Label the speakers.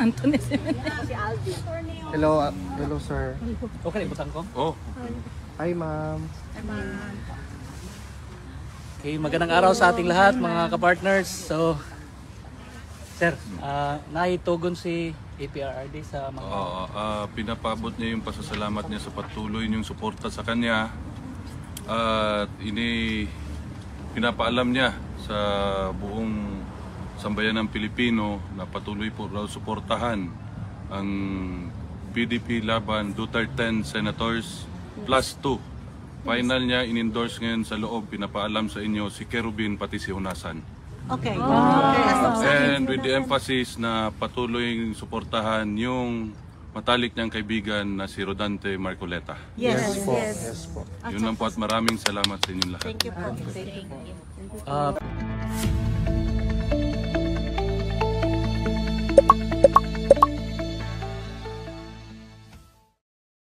Speaker 1: Anthony.
Speaker 2: Hello, hello sir.
Speaker 1: Okay, ibutang ko.
Speaker 3: Oh,
Speaker 2: Hi ma'am.
Speaker 1: Okay, magandang araw sa ating lahat mga kapartners. So, sir, naitugon si APRRD sa mga...
Speaker 3: pinapabot niya yung pasasalamat niya sa patuloy niyong suporta sa kanya at pinapaalam niya sa buong sambayan ng Pilipino na patuloy po raw suportahan ang PDP laban Duterte Senators plus 2. Final niya in-endorse ngayon sa loob, pinapaalam sa inyo si Kerubin pati si Hunasan.
Speaker 4: Okay.
Speaker 3: And with the emphasis na patuloy suportahan yung matalik niyang kaibigan na si Rodante Marcoleta.
Speaker 4: Yes.
Speaker 2: Yes po.
Speaker 3: Yun lang po at maraming salamat sa inyong lahat.
Speaker 4: Thank you po.
Speaker 1: Uh,